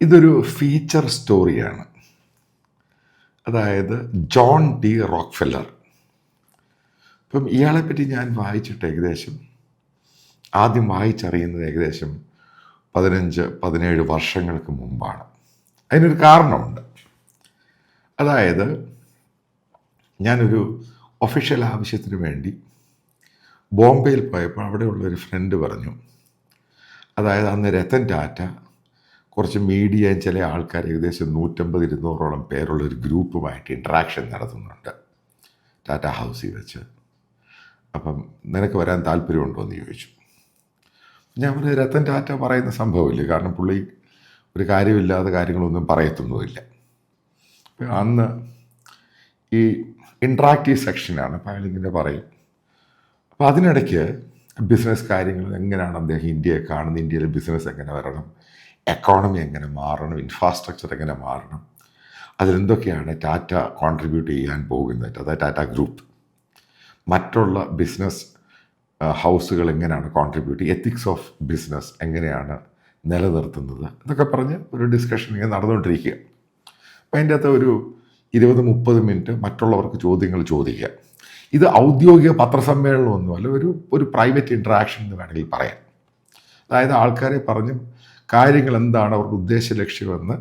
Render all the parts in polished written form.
ഇതൊരു ഫീച്ചർ സ്റ്റോറിയാണ്. അതായത് ജോൺ ഡി റോക്ക്ഫെല്ലർ. ഇപ്പം ഇയാളെപ്പറ്റി ഞാൻ വായിച്ചിട്ട് ആദ്യം വായിച്ചറിയുന്നത് ഏകദേശം 15-17 വർഷങ്ങൾക്ക് മുമ്പാണ്. അതിനൊരു കാരണമുണ്ട്. അതായത് ഞാനൊരു ഒഫീഷ്യൽ ആവശ്യത്തിന് വേണ്ടി ബോംബെയിൽ പോയപ്പോൾ അവിടെയുള്ളൊരു ഫ്രണ്ട് പറഞ്ഞു, അതായത് അന്ന് രത്തൻ ടാറ്റ കുറച്ച് മീഡിയയും ചില ആൾക്കാർ ഏകദേശം 150-200ഓളം പേരുള്ളൊരു ഗ്രൂപ്പുമായിട്ട് ഇൻട്രാക്ഷൻ നടത്തുന്നുണ്ട് ടാറ്റ ഹൗസിൽ വെച്ച്. അപ്പം നിനക്ക് വരാൻ താല്പര്യമുണ്ടോ എന്ന് ചോദിച്ചു. ഞാൻ പറഞ്ഞു, രത്തൻ ടാറ്റ പറയുന്ന സംഭവമില്ല, കാരണം പുള്ളി ഒരു കാര്യമില്ലാതെ കാര്യങ്ങളൊന്നും പറയത്തൊന്നുമില്ല. അന്ന് ഈ ഇൻട്രാക്റ്റീവ് സെക്ഷനാണ്, അപ്പോൾ അയാളിങ്ങനെ പറയും. അപ്പോൾ അതിനിടയ്ക്ക് ബിസിനസ് കാര്യങ്ങൾ എങ്ങനെയാണ് അദ്ദേഹം ഇന്ത്യയെ കാണുന്നത്, ഇന്ത്യയിൽ ബിസിനസ് എങ്ങനെ വരണം, എക്കോണമി എങ്ങനെ മാറണം, ഇൻഫ്രാസ്ട്രക്ചർ എങ്ങനെ മാറണം, അതിലെന്തൊക്കെയാണ് ടാറ്റ കോൺട്രിബ്യൂട്ട് ചെയ്യാൻ പോകുന്നത്, അതായത് ടാറ്റ ഗ്രൂപ്പ്, മറ്റുള്ള ബിസിനസ് ഹൗസുകൾ എങ്ങനെയാണ് കോൺട്രിബ്യൂട്ട്, എത്തിക്സ് ഓഫ് ബിസിനസ് എങ്ങനെയാണ് നിലനിർത്തുന്നത്, ഇതൊക്കെ പറഞ്ഞ് ഒരു ഡിസ്കഷൻ ഇങ്ങനെ നടന്നുകൊണ്ടിരിക്കുക. അപ്പം അതിൻ്റെ അകത്ത് ഒരു 20-30 മിനിറ്റ് മറ്റുള്ളവർക്ക് ചോദ്യങ്ങൾ ചോദിക്കുക. ഇത് ഔദ്യോഗിക പത്രസമ്മേളനമൊന്നുമല്ല, ഒരു പ്രൈവറ്റ് ഇൻട്രാക്ഷൻ എന്ന് വേണമെങ്കിൽ പറയാം. അതായത് ആൾക്കാരെ പറഞ്ഞ് കാര്യങ്ങൾ എന്താണ് അവരുടെ ഉദ്ദേശ ലക്ഷ്യമെന്ന്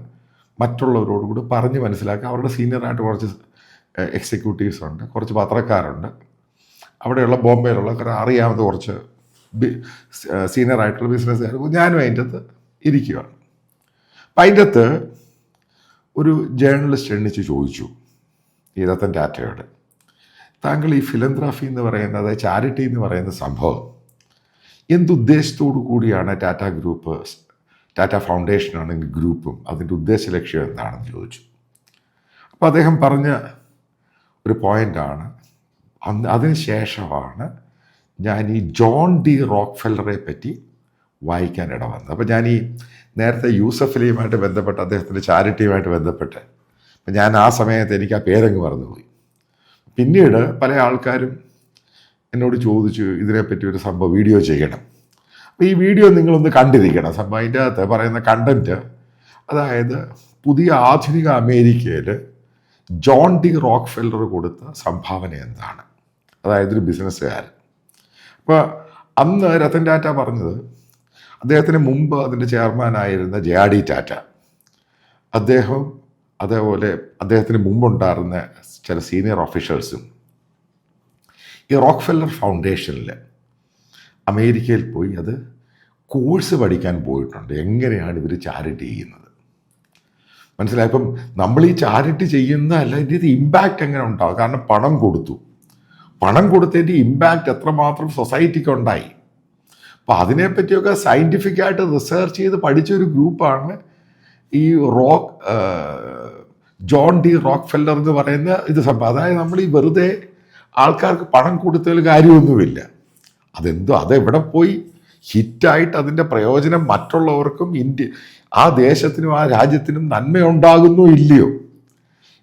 മറ്റുള്ളവരോട് കൂടി പറഞ്ഞ് മനസ്സിലാക്കുക. അവരുടെ സീനിയറായിട്ട് കുറച്ച് എക്സിക്യൂട്ടീവ്സ് ഉണ്ട്, കുറച്ച് പത്രക്കാരുണ്ട്, അവിടെയുള്ള ബോംബെയിലുള്ള അറിയാവുന്ന കുറച്ച് സീനിയറായിട്ടുള്ള ബിസിനസ്സുകാർ, ഞാനും അതിൻ്റെ അകത്ത് ഇരിക്കുകയാണ്. അപ്പം അതിൻ്റെ അകത്ത് ഒരു ജേർണലിസ്റ്റ് എണ്ണിച്ച് ചോദിച്ചു ഈ രത്തൻ ടാറ്റയോട്, താങ്കൾ ഈ ഫിലന്ത്രാഫി എന്ന് പറയുന്ന, അതായത് ചാരിറ്റി എന്ന് പറയുന്ന സംഭവം എന്തുദ്ദേശത്തോടു കൂടിയാണ് ടാറ്റ ഗ്രൂപ്പ്, ടാറ്റ ഫൗണ്ടേഷനാണെങ്കിൽ ഗ്രൂപ്പും അതിൻ്റെ ഉദ്ദേശ ലക്ഷ്യം എന്താണെന്ന് ചോദിച്ചു. അപ്പോൾ അദ്ദേഹം പറഞ്ഞ ഒരു പോയിൻ്റാണ്, അതിന് ശേഷമാണ് ഞാൻ ഈ ജോൺ ഡി റോക്ക്ഫെല്ലറെ പറ്റി വായിക്കാൻ ഇടവന്നത്. അപ്പോൾ ഞാൻ ഈ നേരത്തെ യൂസഫ് അലിയുമായിട്ട് ബന്ധപ്പെട്ട് അദ്ദേഹത്തിൻ്റെ ചാരിറ്റിയുമായിട്ട് ബന്ധപ്പെട്ട് ഞാൻ ആ സമയത്ത് എനിക്ക് ആ പേരങ്ങ് മറന്നുപോയി. പിന്നീട് പല ആൾക്കാരും എന്നോട് ചോദിച്ചു ഇതിനെപ്പറ്റി ഒരു സംഭവം വീഡിയോ ചെയ്യണം. അപ്പോൾ ഈ വീഡിയോ നിങ്ങളൊന്ന് കണ്ടിരിക്കണം. സംഭവം അതിൻ്റെ അകത്ത് പറയുന്ന കണ്ടൻറ്റ്, അതായത് പുതിയ ആധുനിക അമേരിക്കയിൽ ജോൺ ഡി റോക്ക്ഫെല്ലർ കൊടുത്ത സംഭാവന എന്താണ്, അതായത് ഒരു ബിസിനസ്സുകാരൻ. അപ്പോൾ അന്ന് രത്തൻ ടാറ്റ പറഞ്ഞത്, അദ്ദേഹത്തിന് മുമ്പ് അതിൻ്റെ ചെയർമാനായിരുന്ന ജെ.ആർ.ഡി. ടാറ്റ, അതേപോലെ അദ്ദേഹത്തിന് മുമ്പുണ്ടായിരുന്ന ചില സീനിയർ ഓഫീഷ്യൽസും ഈ റോക്ക്ഫെല്ലർ ഫൗണ്ടേഷനിൽ അമേരിക്കയിൽ പോയി അത് കോഴ്സ് പഠിക്കാൻ പോയിട്ടുണ്ട്, എങ്ങനെയാണ് ഇവർ ചാരിറ്റി ചെയ്യുന്നത്. മനസ്സിലായി? ഇപ്പം നമ്മൾ ഈ ചാരിറ്റി ചെയ്യുന്നതല്ല, ഇതിൻ്റെ ഇമ്പാക്റ്റ് എങ്ങനെ ഉണ്ടാവും. കാരണം പണം കൊടുത്തതിൻ്റെ ഇമ്പാക്റ്റ് എത്രമാത്രം സൊസൈറ്റിക്ക് ഉണ്ടായി. അപ്പോൾ അതിനെപ്പറ്റിയൊക്കെ സയൻറ്റിഫിക്കായിട്ട് റിസർച്ച് ചെയ്ത് പഠിച്ചൊരു ഗ്രൂപ്പാണ് ഈ ജോൺ ഡി റോക്ക്ഫെല്ലർ എന്ന് പറയുന്ന ഇത് സംഭവം. അതായത് നമ്മൾ ഈ വെറുതെ ആൾക്കാർക്ക് പണം കൊടുത്തതിൽ കാര്യമൊന്നുമില്ല. അതെവിടെ പോയി ഹിറ്റായിട്ട് അതിൻ്റെ പ്രയോജനം മറ്റുള്ളവർക്കും ആ ദേശത്തിനും ആ രാജ്യത്തിനും നന്മയുണ്ടാകുന്നോ ഇല്ലയോ.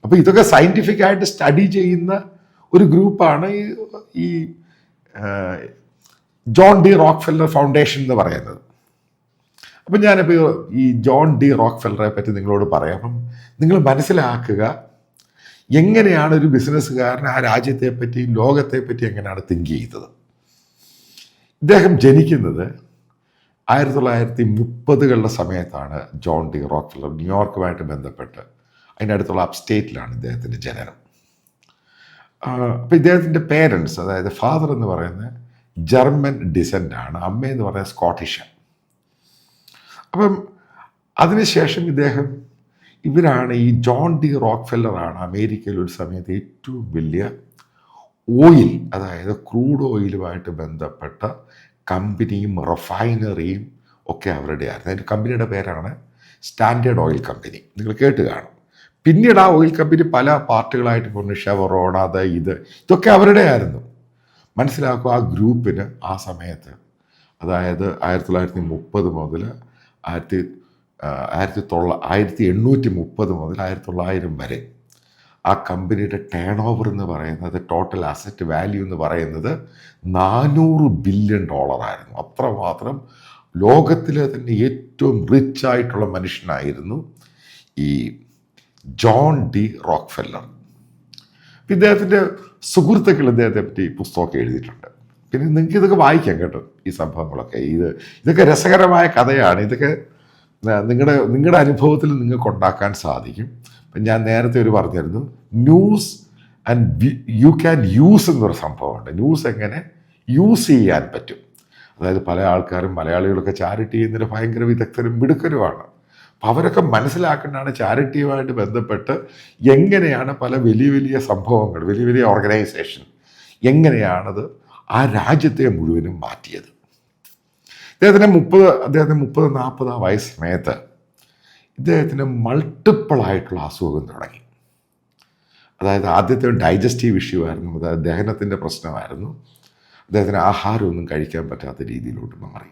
അപ്പോൾ ഇതൊക്കെ സയൻറ്റിഫിക്കായിട്ട് സ്റ്റഡി ചെയ്യുന്ന ഒരു ഗ്രൂപ്പാണ് ഈ ജോൺ ഡി റോക്ക്ഫെല്ലർ ഫൗണ്ടേഷൻ എന്ന് പറയുന്നത്. അപ്പം ഞാനിപ്പോൾ ഈ ജോൺ ഡി റോക്ക്ഫെല്ലറെ പറ്റി നിങ്ങളോട് പറയാം. അപ്പം നിങ്ങൾ മനസ്സിലാക്കുക, എങ്ങനെയാണ് ഒരു ബിസിനസ്സുകാരൻ ആ രാജ്യത്തെപ്പറ്റി, ലോകത്തെപ്പറ്റി എങ്ങനെയാണ് തിങ്ക് ചെയ്തത്. ഇദ്ദേഹം ജനിക്കുന്നത് 1930കളുടെ സമയത്താണ്. ജോൺ ഡി റോക്ക്ഫെല്ലർ ന്യൂയോർക്കുമായിട്ട് ബന്ധപ്പെട്ട് അതിൻ്റെ അടുത്തുള്ള അപ്സ്റ്റേറ്റിലാണ് ഇദ്ദേഹത്തിൻ്റെ ജനനം. അപ്പോൾ ഇദ്ദേഹത്തിൻ്റെ പേരൻസ്, അതായത് ഫാദർ എന്ന് പറയുന്നത് ജർമ്മൻ ഡിസെൻ്റാണ്, അമ്മയെന്ന് പറയുന്നത് സ്കോട്ടിഷ്. അപ്പം അതിനുശേഷം ഇവരാണ് ഈ ജോൺ ഡി റോക്ക്ഫെല്ലറാണ് അമേരിക്കയിൽ ഒരു സമയത്ത് ഏറ്റവും വലിയ ഓയിൽ, അതായത് ക്രൂഡ് ഓയിലുമായിട്ട് ബന്ധപ്പെട്ട കമ്പനിയും റിഫൈനറിയും ഒക്കെ അവരുടെ ആയിരുന്നു. അതിൻ്റെ കമ്പനിയുടെ പേരാണ് സ്റ്റാൻഡേർഡ് ഓയിൽ കമ്പനി. നിങ്ങൾ കേട്ട് കാണും. പിന്നീട് ആ ഓയിൽ കമ്പനി പല പാർട്ടുകളായിട്ട് കൊണ്ട് ഷെവറോൺ, ഇതൊക്കെ അവരുടെ ആയിരുന്നു. മനസ്സിലാക്കുക, ആ ഗ്രൂപ്പിന് ആ സമയത്ത്, അതായത് 1930 മുതൽ 1830 മുതൽ 1900 വരെ ആ കമ്പനിയുടെ ടേൺ ഓവർ എന്ന് പറയുന്നത്, ടോട്ടൽ അസറ്റ് വാല്യൂ എന്ന് പറയുന്നത് $400 ബില്യൺ ആയിരുന്നു. അത്രമാത്രം ലോകത്തിലെ തന്നെ ഏറ്റവും റിച്ച് ആയിട്ടുള്ള മനുഷ്യനായിരുന്നു ഈ ജോൺ ഡി റോക്ക്ഫെല്ലർ. ഇദ്ദേഹത്തിൻ്റെ സുഹൃത്തുക്കൾ ഇദ്ദേഹത്തെ പറ്റി പുസ്തകമൊക്കെ എഴുതിയിട്ടുണ്ട്. പിന്നെ നിങ്ങൾക്ക് ഇതൊക്കെ വായിക്കാം കേട്ടോ, ഈ സംഭവങ്ങളൊക്കെ. ഇതൊക്കെ രസകരമായ കഥയാണ്. ഇതൊക്കെ നിങ്ങളുടെ അനുഭവത്തിൽ നിങ്ങൾക്ക് ഉണ്ടാക്കാൻ സാധിക്കും. ഇപ്പം ഞാൻ നേരത്തെ പറഞ്ഞിരുന്നു, news and you can use എന്നൊരു സംഭവമുണ്ട്. ന്യൂസ് എങ്ങനെ യൂസ് ചെയ്യാൻ പറ്റും. അതായത് പല ആൾക്കാരും, മലയാളികളൊക്കെ ചാരിറ്റി ചെയ്യുന്നതിന് ഭയങ്കര വിദഗ്ധരും മിടുക്കരുമാണ്. അപ്പം അവരൊക്കെ മനസ്സിലാക്കേണ്ടതാണ് ചാരിറ്റിയുമായിട്ട് ബന്ധപ്പെട്ട് എങ്ങനെയാണ് പല വലിയ വലിയ സംഭവങ്ങൾ, വലിയ വലിയ ഓർഗനൈസേഷൻ എങ്ങനെയാണത് ആ രാജ്യത്തെ മുഴുവനും മാറ്റിയത്. അദ്ദേഹത്തിന് 30-40 വയസ്സ് സമയത്ത് ഇദ്ദേഹത്തിന് മൾട്ടിപ്പിളായിട്ടുള്ള അസുഖം തുടങ്ങി. അതായത് ആദ്യത്തെ ഡൈജസ്റ്റീവ് ഇഷ്യൂ ആയിരുന്നു, അതായത് ദഹനത്തിൻ്റെ പ്രശ്നമായിരുന്നു. അദ്ദേഹത്തിന് ആഹാരമൊന്നും കഴിക്കാൻ പറ്റാത്ത രീതിയിലോട്ട് മാറി.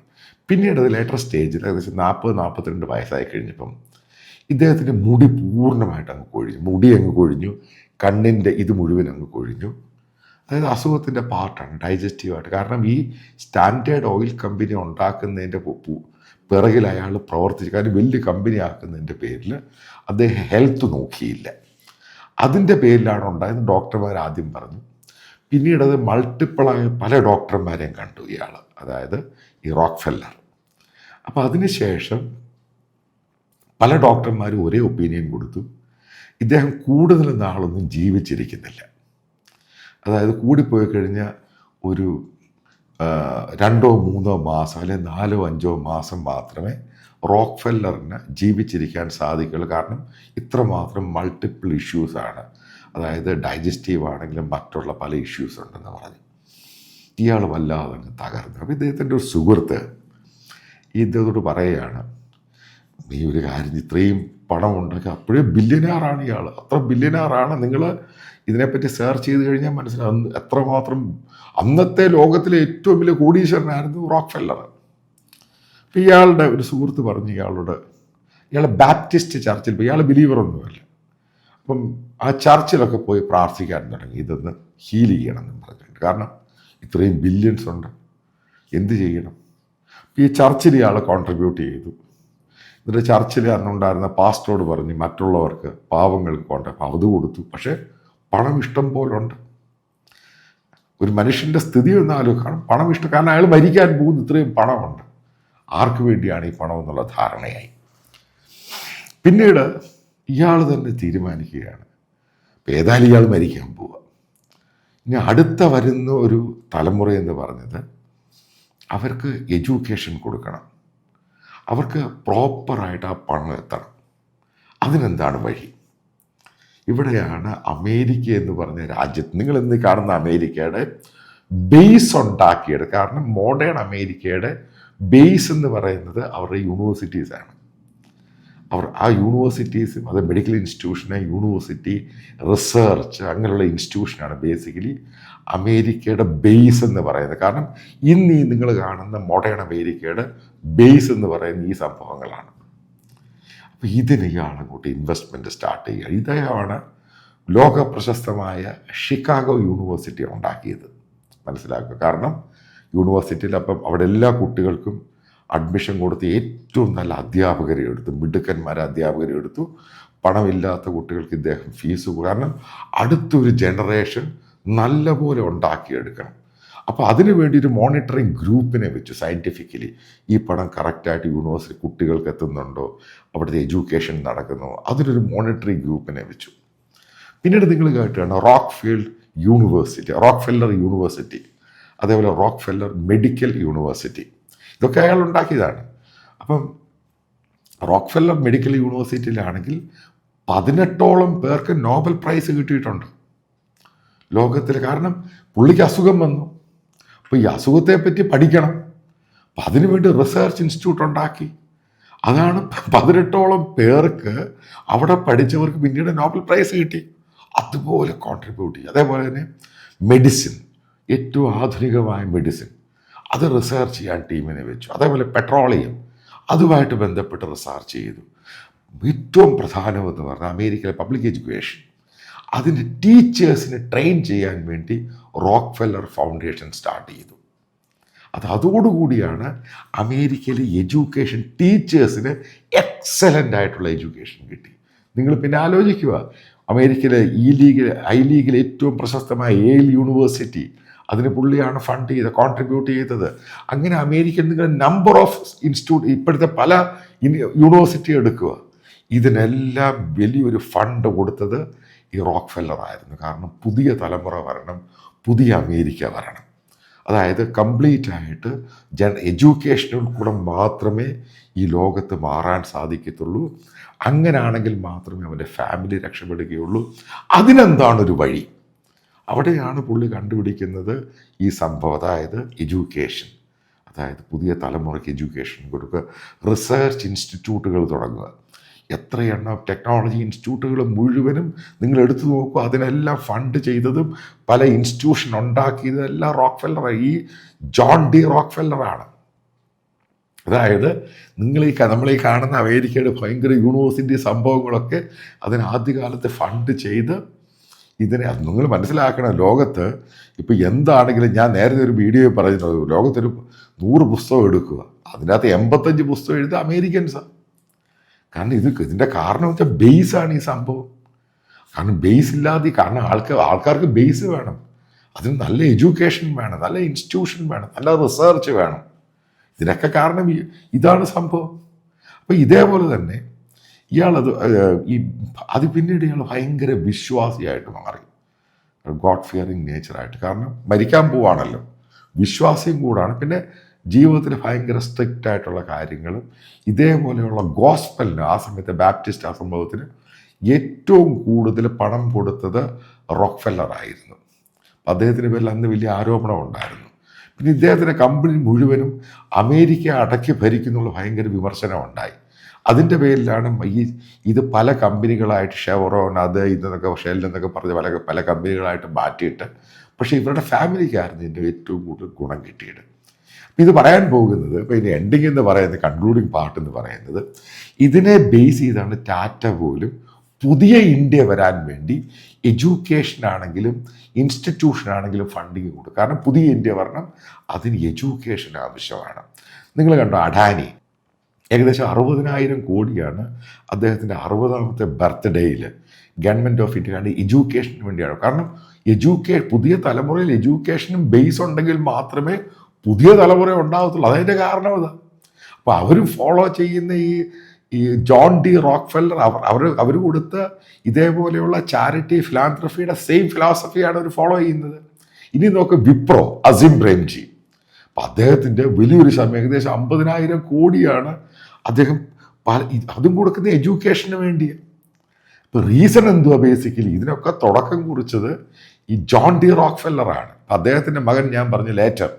പിന്നീട് അത് ലേറ്റർ സ്റ്റേജിൽ ഏകദേശം 40-42 വയസ്സായി കഴിഞ്ഞപ്പം ഇദ്ദേഹത്തിൻ്റെ മുടി പൂർണ്ണമായിട്ട് അങ്ങ് കൊഴിഞ്ഞു. മുടി അങ്ങ് കൊഴിഞ്ഞു, കണ്ണിൻ്റെ ഇത് മുഴുവൻ അങ്ങ് കൊഴിഞ്ഞു. അതായത് അസുഖത്തിൻ്റെ പാർട്ടാണ് ഡൈജസ്റ്റീവായിട്ട്. കാരണം ഈ സ്റ്റാൻഡേർഡ് ഓയിൽ കമ്പനി ഉണ്ടാക്കുന്നതിൻ്റെ പിറകിൽ അയാൾ പ്രവർത്തിച്ചു. കാരണം വലിയ കമ്പനി ആക്കുന്നതിൻ്റെ പേരിൽ അദ്ദേഹം ഹെൽത്ത് നോക്കിയില്ല. അതിൻ്റെ പേരിലാണ് ഉണ്ടായത്. ഡോക്ടർമാർ ആദ്യം പറഞ്ഞു. പിന്നീട് അത് മൾട്ടിപ്പിളായ പല ഡോക്ടർമാരെയും കണ്ടു ഇയാൾ, അതായത് ഈ റോക്ക്ഫെല്ലർ. അപ്പോൾ അതിനുശേഷം പല ഡോക്ടർമാരും ഒരേ ഒപ്പീനിയൻ കൊടുത്തു, ഇദ്ദേഹം കൂടുതൽ നാളൊന്നും ജീവിച്ചിരിക്കുന്നില്ല. അതായത് കൂടിപ്പോയി കഴിഞ്ഞാൽ ഒരു 2-3 മാസം അല്ലെങ്കിൽ 4-5 മാസം മാത്രമേ റോക്ക്ഫെല്ലറിന് ജീവിച്ചിരിക്കാൻ സാധിക്കുള്ളൂ. കാരണം ഇത്രമാത്രം മൾട്ടിപ്പിൾ ഇഷ്യൂസാണ്. അതായത് ഡൈജസ്റ്റീവ് ആണെങ്കിലും മറ്റുള്ള പല ഇഷ്യൂസ് ഉണ്ടെന്ന് പറഞ്ഞു. ഇയാൾ വല്ലാതെ അങ്ങ് തകർന്നു. അപ്പോൾ ഇദ്ദേഹത്തിൻ്റെ ഒരു സുഹൃത്ത് ഇദ്ദേഹത്തോട് പറയുകയാണ്, നീ ഒരു കാര്യം, ഇത്രയും പണം ഉണ്ടാക്കി അപ്പോഴേ ബില്യനാറാണ് ഇയാൾ, അത്ര ബില്യനാറാണ്. നിങ്ങൾ ഇതിനെപ്പറ്റി സെർച്ച് ചെയ്ത് കഴിഞ്ഞാൽ മനസ്സിലാവും എത്രമാത്രം അന്നത്തെ ലോകത്തിലെ ഏറ്റവും വലിയ കോടീശ്വരനായിരുന്നു റോക്ക്ഫെല്ലർ. അപ്പോൾ ഇയാളുടെ ഒരു സുഹൃത്ത് പറഞ്ഞു ഇയാൾ ബാപ്റ്റിസ്റ്റ് ചർച്ചിൽ പോയി. ഇയാൾ ബിലീവറൊന്നുമല്ല. അപ്പം ആ ചർച്ചിലൊക്കെ പോയി പ്രാർത്ഥിക്കാൻ തുടങ്ങി, ഇതൊന്ന് ഹീൽ ചെയ്യണമെന്ന് പറഞ്ഞിട്ടുണ്ട്. കാരണം ഇത്രയും ബില്യൺസ് ഉണ്ട്, എന്ത് ചെയ്യണം. ഈ ചർച്ചിൽ ഇയാൾ കോൺട്രിബ്യൂട്ട് ചെയ്തു. എന്നിട്ട് ചർച്ചിൽ അന്നുണ്ടായിരുന്ന പാസ്റ്ററോട് പറഞ്ഞ് മറ്റുള്ളവർക്ക്, പാവങ്ങൾക്ക് അത് കൊടുത്തു. പക്ഷേ പണം ഇഷ്ടം പോലുണ്ട്. ഒരു മനുഷ്യൻ്റെ സ്ഥിതി ഒന്നാലും കാണും, പണം ഇഷ്ടം. കാരണം അയാൾ മരിക്കാൻ പോകുന്ന ഇത്രയും പണമുണ്ട്, ആർക്ക് വേണ്ടിയാണ് ഈ പണം എന്നുള്ള ധാരണയായി. പിന്നീട് ഇയാൾ തന്നെ തീരുമാനിക്കുകയാണ്, ഏതായാലും ഇയാൾ മരിക്കാൻ പോവുക. ഇനി അടുത്ത വരുന്ന ഒരു തലമുറ എന്ന് പറഞ്ഞത് അവർക്ക് എഡ്യൂക്കേഷൻ കൊടുക്കണം, അവർക്ക് പ്രോപ്പറായിട്ട് ആ പണം എത്തണം. അതിനെന്താണ് വഴി? ഇവിടെയാണ് അമേരിക്ക എന്ന് പറഞ്ഞ രാജ്യത്ത്, നിങ്ങൾ ഇന്ന് കാണുന്ന അമേരിക്കയുടെ ബേസ് ഉണ്ടാക്കിയത്. കാരണം മോഡേൺ അമേരിക്കയുടെ ബേസ് എന്ന് പറയുന്നത് അവരുടെ യൂണിവേഴ്സിറ്റീസാണ്. ആ യൂണിവേഴ്സിറ്റീസും, അത് മെഡിക്കൽ ഇൻസ്റ്റിറ്റ്യൂഷന്, യൂണിവേഴ്സിറ്റി, റിസർച്ച്, അങ്ങനെയുള്ള ഇൻസ്റ്റിറ്റ്യൂഷനാണ് ബേസിക്കലി അമേരിക്കയുടെ ബേസ് എന്ന് പറയുന്നത്. കാരണം ഇന്ന് നിങ്ങൾ കാണുന്ന മോഡേൺ അമേരിക്കയുടെ ബേസ് എന്ന് പറയുന്ന ഈ സംഭവങ്ങളാണ്. അപ്പോൾ ഇതിനെയാണ് അങ്ങോട്ട് ഇൻവെസ്റ്റ്മെൻറ്റ് സ്റ്റാർട്ട് ചെയ്യുക. ഇദ്ദേഹമാണ് ലോക പ്രശസ്തമായ ഷിക്കാഗോ യൂണിവേഴ്സിറ്റി ഉണ്ടാക്കിയത്. മനസ്സിലാക്കുക. കാരണം യൂണിവേഴ്സിറ്റിയിൽ അപ്പം അവിടെ എല്ലാ കുട്ടികൾക്കും അഡ്മിഷൻ കൊടുത്ത് ഏറ്റവും നല്ല അധ്യാപകരെ എടുത്തു, മിടുക്കന്മാരെ അധ്യാപകരെ എടുത്തു. പണമില്ലാത്ത കുട്ടികൾക്ക് ഇദ്ദേഹം ഫീസ്, കാരണം അടുത്തൊരു ജനറേഷൻ നല്ലപോലെ ഉണ്ടാക്കിയെടുക്കണം. അപ്പോൾ അതിനു വേണ്ടി ഒരു മോണിറ്ററിങ് ഗ്രൂപ്പിനെ വെച്ചു. സയൻറ്റിഫിക്കലി ഈ പണം കറക്റ്റായിട്ട് യൂണിവേഴ്സിറ്റി കുട്ടികൾക്ക് എത്തുന്നുണ്ടോ, അവിടുത്തെ എഡ്യൂക്കേഷൻ നടക്കുന്നോ, അതിനൊരു മോണിറ്ററിങ് ഗ്രൂപ്പിനെ വെച്ചു. പിന്നീട് നിങ്ങൾ കേട്ടാണ് റോക്ക്ഫെല്ലർ യൂണിവേഴ്സിറ്റി, അതേപോലെ റോക്ക്ഫെല്ലർ മെഡിക്കൽ യൂണിവേഴ്സിറ്റി. ഇതൊക്കെ അയാൾ ഉണ്ടാക്കിയതാണ്. അപ്പം റോക്ക്ഫെല്ലർ മെഡിക്കൽ യൂണിവേഴ്സിറ്റിയിലാണെങ്കിൽ 18ഓളം പേർക്ക് നോബൽ പ്രൈസ് കിട്ടിയിട്ടുണ്ട് ലോകത്തിൽ. കാരണം പുള്ളിക്ക് അസുഖം വന്നു, അപ്പോൾ ഈ അസുഖത്തെപ്പറ്റി പഠിക്കണം, അപ്പം അതിനുവേണ്ടി റിസർച്ച് ഇൻസ്റ്റിറ്റ്യൂട്ട് ഉണ്ടാക്കി. അതാണ് 18ഓളം പേർക്ക് അവിടെ പഠിച്ചവർക്ക് പിന്നീട് നോബൽ പ്രൈസ് കിട്ടി. അതുപോലെ കോൺട്രിബ്യൂട്ട് ചെയ്യും. അതേപോലെ തന്നെ മെഡിസിൻ, ഏറ്റവും ആധുനികമായ മെഡിസിൻ, അത് റിസർച്ച് ചെയ്യാൻ ടീമിനെ വെച്ചു. അതേപോലെ പെട്രോളിയം, അതുമായിട്ട് ബന്ധപ്പെട്ട് റിസർച്ച് ചെയ്തു. ഏറ്റവും പ്രധാനമെന്ന് പറഞ്ഞാൽ അമേരിക്കയിലെ പബ്ലിക് എഡ്യൂക്കേഷൻ, അതിൻ്റെ ടീച്ചേഴ്സിനെ ട്രെയിൻ ചെയ്യാൻ വേണ്ടി റോക്ക്ഫെല്ലർ ഫൗണ്ടേഷൻ സ്റ്റാർട്ട് ചെയ്തു. അതോടുകൂടിയാണ് അമേരിക്കയിലെ എഡ്യൂക്കേഷൻ ടീച്ചേഴ്സിന് എക്സലൻ്റ് ആയിട്ടുള്ള എഡ്യൂക്കേഷൻ കിട്ടി. നിങ്ങൾ പിന്നെ ആലോചിക്കുക, അമേരിക്കയിലെ ഐ ലീഗിലെ ഏറ്റവും പ്രശസ്തമായ യേൽ യൂണിവേഴ്സിറ്റി, അതിന് പുള്ളിയാണ് ഫണ്ട് ചെയ്ത് കോൺട്രിബ്യൂട്ട് ചെയ്തത്. അങ്ങനെ അമേരിക്കയിൽ നിങ്ങൾ നമ്പർ ഓഫ് ഇപ്പോഴത്തെ പല യൂണിവേഴ്സിറ്റി എടുക്കുക, ഇതിനെല്ലാം വലിയൊരു ഫണ്ട് കൊടുത്തത് ഈ റോക്ക്ഫെല്ലർ ആയിരുന്നു. കാരണം പുതിയ തലമുറ വരണം, പുതിയ അമേരിക്ക വരണം. അതായത് കംപ്ലീറ്റ് ആയിട്ട് എഡ്യൂക്കേഷനിൽ കൂടെ മാത്രമേ ഈ ലോകത്ത് മാറാൻ സാധിക്കത്തുള്ളൂ. അങ്ങനാണെങ്കിൽ മാത്രമേ അവൻ്റെ ഫാമിലി രക്ഷപ്പെടുകയുള്ളൂ. അതിനെന്താണൊരു വഴി? അവിടെയാണ് പുള്ളി കണ്ടുപിടിക്കുന്നത് ഈ സംഭവം, അതായത് എഡ്യൂക്കേഷൻ, അതായത് പുതിയ തലമുറയ്ക്ക് എഡ്യൂക്കേഷൻ കൊടുക്കുക, റിസർച്ച് ഇൻസ്റ്റിറ്റ്യൂട്ടുകൾ തുടങ്ങുക. എത്രയെണ്ണം ടെക്നോളജി ഇൻസ്റ്റിറ്റ്യൂട്ടുകൾ മുഴുവനും നിങ്ങൾ എടുത്തു നോക്കുക, അതിനെല്ലാം ഫണ്ട് ചെയ്തതും പല ഇൻസ്റ്റിറ്റ്യൂഷൻ ഉണ്ടാക്കിയതും എല്ലാം റോക്ക്ഫെല്ലർ, ഈ ജോൺ ഡി റോക്ക്ഫെല്ലറാണ്. അതായത് നമ്മളീ കാണുന്ന അമേരിക്കയുടെ ഭയങ്കര യൂണിവേഴ്സിറ്റി സംഭവങ്ങളൊക്കെ അതിന് ആദ്യകാലത്ത് ഫണ്ട് ചെയ്ത് ഇതിനെ നിങ്ങൾ മനസ്സിലാക്കണം. ലോകത്ത് ഇപ്പോൾ എന്താണെങ്കിലും, ഞാൻ നേരത്തെ ഒരു വീഡിയോ പറയുന്നത്, ലോകത്തൊരു 100 പുസ്തകം എടുക്കുക, അതിനകത്ത് 85 പുസ്തകം എഴുതുക അമേരിക്കൻസാണ്. കാരണം ഇതിൻ്റെ കാരണം വെച്ചാൽ ബേസാണ് ഈ സംഭവം. കാരണം ബേസ് ഇല്ലാതെ, കാരണം ആൾക്കാർക്ക് ബേസ് വേണം, അതിന് നല്ല എഡ്യൂക്കേഷൻ വേണം, നല്ല ഇൻസ്റ്റിറ്റ്യൂഷൻ വേണം, നല്ല റിസർച്ച് വേണം. ഇതിനൊക്കെ കാരണം ഇതാണ് സംഭവം. അപ്പോൾ ഇതേപോലെ തന്നെ അത് പിന്നീട് ഇയാൾ ഭയങ്കര വിശ്വാസിയായിട്ട് മാറി, ഗോഡ് ഫിയറിങ് നേച്ചറായിട്ട്. കാരണം മരിക്കാൻ പോവാണല്ലോ, വിശ്വാസിയും കൂടാണ്. പിന്നെ ജീവിതത്തിൽ ഭയങ്കര സ്ട്രിക്റ്റ് ആയിട്ടുള്ള കാര്യങ്ങളും ഇതേപോലെയുള്ള ഗോസ്പലിന്, ആ സമയത്തെ ബാപ്റ്റിസ്റ്റ് ആ സംഭവത്തിന് ഏറ്റവും കൂടുതൽ പണം കൊടുത്തത് റോക്ക്ഫെല്ലർ ആയിരുന്നു. അദ്ദേഹത്തിന് പേരിൽ അന്ന് വലിയ ആരോപണം ഉണ്ടായിരുന്നു. പിന്നെ ഇദ്ദേഹത്തിൻ്റെ കമ്പനി മുഴുവനും അമേരിക്ക അടക്കി ഭരിക്കുന്നുള്ള ഭയങ്കര വിമർശനം ഉണ്ടായി. അതിൻ്റെ പേരിലാണ് ഇത് പല കമ്പനികളായിട്ട്, ഷെവറോൺ, അത് ഇതെന്നൊക്കെ, ഷെൽ എന്നൊക്കെ പറഞ്ഞ് പല കമ്പനികളായിട്ട് മാറ്റിയിട്ട്, പക്ഷേ ഇവരുടെ ഫാമിലിക്കായിരുന്നു ഇതിൻ്റെ ഏറ്റവും കൂടുതൽ ഗുണം കിട്ടിയത്. ഇത് പറയാൻ പോകുന്നത്, ഇപ്പോൾ ഇതിൻ്റെ എൻഡിങ് എന്ന് പറയുന്നത്, കൺക്ലൂഡിങ് പാർട്ട് എന്ന് പറയുന്നത്, ഇതിനെ ബേസ് ചെയ്താണ് ടാറ്റ പോലും പുതിയ ഇന്ത്യ വരാൻ വേണ്ടി എഡ്യൂക്കേഷനാണെങ്കിലും ഇൻസ്റ്റിറ്റ്യൂഷനാണെങ്കിലും ഫണ്ടിങ് കൊടുക്കും. കാരണം പുതിയ ഇന്ത്യ വരണം, അതിന് എഡ്യൂക്കേഷൻ ആവശ്യമാണ്. നിങ്ങൾ കണ്ടോ, അഡാനി ഏകദേശം 60,000 കോടിയാണ് അദ്ദേഹത്തിൻ്റെ 60ാമത്തെ ബർത്ത്ഡേയിൽ ഗവൺമെൻറ് ഓഫ് ഇന്ത്യ എഡ്യൂക്കേഷന് വേണ്ടിയാണ്. കാരണം പുതിയ തലമുറയിൽ എഡ്യൂക്കേഷനും ബേസ് ഉണ്ടെങ്കിൽ മാത്രമേ പുതിയ തലമുറ ഉണ്ടാകത്തുള്ളൂ. അതിൻ്റെ കാരണം അതാ. അപ്പോൾ അവർ ഫോളോ ചെയ്യുന്ന ഈ ജോൺ ഡി റോക്ക്ഫെല്ലർ അവർ കൊടുത്ത ഇതേപോലെയുള്ള ചാരിറ്റി ഫിലാന്ത്രഫിയുടെ സെയിം ഫിലോസഫിയാണ് അവർ ഫോളോ ചെയ്യുന്നത്. ഇനി നോക്ക്, വിപ്രോ, അസിം പ്രേംജി, അപ്പം അദ്ദേഹത്തിൻ്റെ വലിയൊരു സമയം ഏകദേശം 50,000 കോടിയാണ് അദ്ദേഹം അതും കൊടുക്കുന്ന എഡ്യൂക്കേഷന് വേണ്ടിയാണ്. ഇപ്പോൾ റീസൺ എന്തുവാ? ബേസിക്കലി ഇതിനൊക്കെ തുടക്കം കുറിച്ചത് ഈ ജോൺ ഡി റോക്ക്ഫെല്ലറാണ്. അദ്ദേഹത്തിൻ്റെ മകൻ, ഞാൻ പറഞ്ഞു ലേറ്റർ,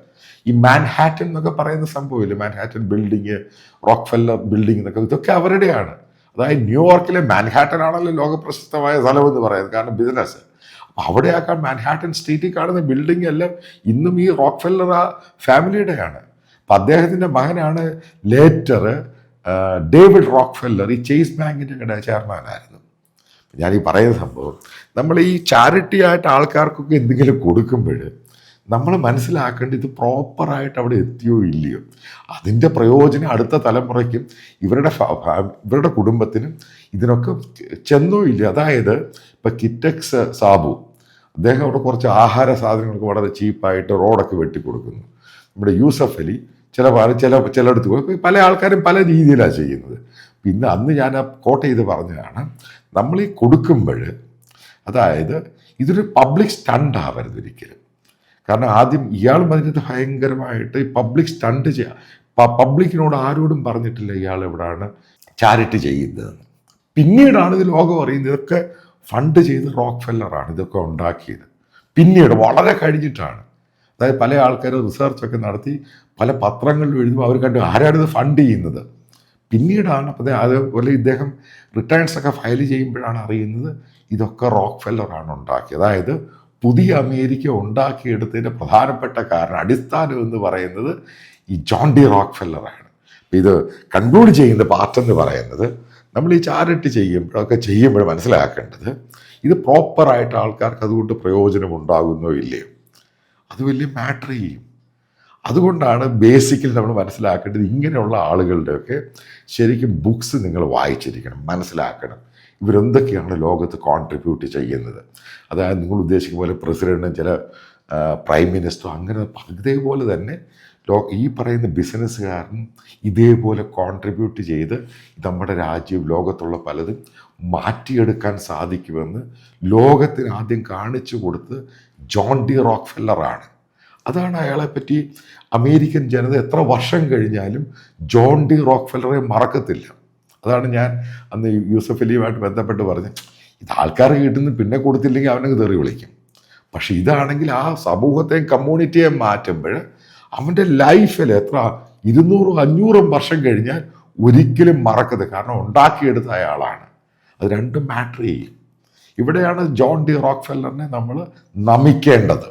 ഈ മാൻഹാറ്റൻ എന്നൊക്കെ പറയുന്ന സംഭവമില്ല, മാൻഹാറ്റൻ ബിൽഡിങ്, റോക്ക്ഫെല്ലർ ബിൽഡിംഗ് എന്നൊക്കെ, ഇതൊക്കെ അവരുടെയാണ്. അതായത് ന്യൂയോർക്കിലെ മാൻഹാറ്റൻ ആണല്ലോ ലോകപ്രശസ്തമായ സ്ഥലമെന്ന് പറയുന്നത്, കാരണം ബിസിനസ്. അപ്പോൾ അവിടെയാക്കാൻ മാൻഹാറ്റൻ സ്ട്രീറ്റിൽ കാണുന്ന ബിൽഡിംഗ് എല്ലാം ഇന്നും ഈ റോക്ക്ഫെല്ലർ ഫാമിലിയുടെയാണ്. അപ്പം അദ്ദേഹത്തിൻ്റെ മകനാണ് ലേറ്റർ ഡേവിഡ് റോക്ക്ഫെല്ലർ, ഈ ചേസ് ബാങ്കിൻ്റെ ചെയർമാനായിരുന്നു. ഞാനീ പറയുന്ന സംഭവം, നമ്മൾ ഈ ചാരിറ്റി ആയിട്ട് ആൾക്കാർക്കൊക്കെ എന്തെങ്കിലും കൊടുക്കുമ്പോൾ നമ്മൾ മനസ്സിലാക്കേണ്ടത് ഇത് പ്രോപ്പറായിട്ട് അവിടെ എത്തിയോ ഇല്ലയോ, അതിൻ്റെ പ്രയോജനം അടുത്ത തലമുറയ്ക്കും ഇവരുടെ കുടുംബത്തിനും ഇതിനൊക്കെ ചെന്നോ ഇല്ല. അതായത് ഇപ്പം കിറ്റക്സ് സാബു, അദ്ദേഹം അവിടെ കുറച്ച് ആഹാര സാധനങ്ങൾക്ക് വളരെ ചീപ്പായിട്ട് റോഡൊക്കെ വെട്ടിക്കൊടുക്കുന്നു. നമ്മുടെ യൂസഫ് അലി ചിലയിടത്ത് പോയി, പല ആൾക്കാരും പല രീതിയിലാണ് ചെയ്യുന്നത്. പിന്നെ അന്ന് ഞാൻ കോട്ട് ചെയ്ത് പറഞ്ഞതാണ്, നമ്മൾ ഈ കൊടുക്കുമ്പോൾ, അതായത് ഇതൊരു പബ്ലിക് സ്റ്റണ്ട് ആവരുത് ഒരിക്കലും. കാരണം ആദ്യം ഇയാൾ പറഞ്ഞത് ഭയങ്കരമായിട്ട് ഈ പബ്ലിക് സ്റ്റണ്ട് പബ്ലിക്കിനോട് ആരോടും പറഞ്ഞിട്ടില്ല ഇയാൾ എവിടെയാണ് ചാരിറ്റി ചെയ്യുന്നതെന്ന്. പിന്നീടാണ് ഇത് ലോകം അറിയുന്നത്, ഇതൊക്കെ ഫണ്ട് ചെയ്ത് റോക്ക്ഫെല്ലറാണ് ഇതൊക്കെ ഉണ്ടാക്കിയത്. പിന്നീട് വളരെ കഴിഞ്ഞിട്ടാണ്, അതായത് പല ആൾക്കാരും റിസർച്ചൊക്കെ നടത്തി പല പത്രങ്ങളിലും എഴുതുമ്പോൾ അവർ കണ്ടു ആരാണിത് ഫണ്ട് ചെയ്യുന്നത്. പിന്നീടാണ് അതുപോലെ ഇദ്ദേഹം റിട്ടേൺസൊക്കെ ഫയൽ ചെയ്യുമ്പോഴാണ് അറിയുന്നത് ഇതൊക്കെ റോക്ക്ഫെല്ലറാണ് ഉണ്ടാക്കിയത്. അതായത് പുതിയ അമേരിക്ക ഉണ്ടാക്കിയെടുത്തതിൻ്റെ പ്രധാനപ്പെട്ട കാരണം, അടിസ്ഥാനം എന്ന് പറയുന്നത് ഈ ജോൺ ഡി റോക്ക്ഫെല്ലറാണ്. ഇത് കൺക്ലൂഡ് ചെയ്യുന്ന പാർട്ടെന്ന് പറയുന്നത്, നമ്മൾ ഈ ചാരിറ്റി ചെയ്യുമ്പോൾ മനസ്സിലാക്കേണ്ടത്, ഇത് പ്രോപ്പറായിട്ട് ആൾക്കാർക്ക് അതുകൊണ്ട് പ്രയോജനം ഉണ്ടാകുന്നോ ഇല്ലയോ, അത് വലിയ മാറ്റർ ചെയ്യും. അതുകൊണ്ടാണ് ബേസിക്കലി നമ്മൾ മനസ്സിലാക്കേണ്ടത് ഇങ്ങനെയുള്ള ആളുകളുടെയൊക്കെ ശരിക്കും ബുക്സ് നിങ്ങൾ വായിച്ചിരിക്കണം, മനസ്സിലാക്കണം ഇവരെന്തൊക്കെയാണ് ലോകത്ത് കോൺട്രിബ്യൂട്ട് ചെയ്യുന്നത്. അതായത് നിങ്ങൾ ഉദ്ദേശിക്കുന്ന പോലെ പ്രസിഡൻറ്റും ചില പ്രൈം മിനിസ്റ്ററും അങ്ങനെ ഇതേപോലെ തന്നെ ഈ പറയുന്ന ബിസിനസ്സുകാരനും ഇതേപോലെ കോൺട്രിബ്യൂട്ട് ചെയ്ത് നമ്മുടെ രാജ്യം ലോകത്തുള്ള പലതും മാറ്റിയെടുക്കാൻ സാധിക്കുമെന്ന് ലോകത്തിന് ആദ്യം കാണിച്ചു കൊടുത്ത് ജോൺ ഡി റോക്ക്ഫെല്ലറാണ്. അതാണ് അയാളെപ്പറ്റി അമേരിക്കൻ ജനത എത്ര വർഷം കഴിഞ്ഞാലും ജോൺ ഡി റോക്ക്ഫെല്ലറെ മറക്കത്തില്ല. അതാണ് ഞാൻ അന്ന് യൂസഫ് അലിയുമായിട്ട് ബന്ധപ്പെട്ട് പറഞ്ഞ് ഇത് ആൾക്കാർ കിട്ടുന്നു പിന്നെ കൊടുത്തില്ലെങ്കിൽ അവനങ്ങ് തെറി വിളിക്കും. പക്ഷെ ഇതാണെങ്കിൽ ആ സമൂഹത്തെയും കമ്മ്യൂണിറ്റിയെയും മാറ്റുമ്പോൾ അവൻ്റെ ലൈഫിൽ എത്ര 200-500 വർഷം കഴിഞ്ഞാൽ ഒരിക്കലും മറക്കരുത്. കാരണം ഉണ്ടാക്കിയെടുത്ത അയാളാണ്. അത് രണ്ടും മാറ്റർ ചെയ്യും. ഇവിടെയാണ് ജോൺ ഡി റോക്ക്ഫെല്ലറിനെ നമ്മൾ നമിക്കേണ്ടത്.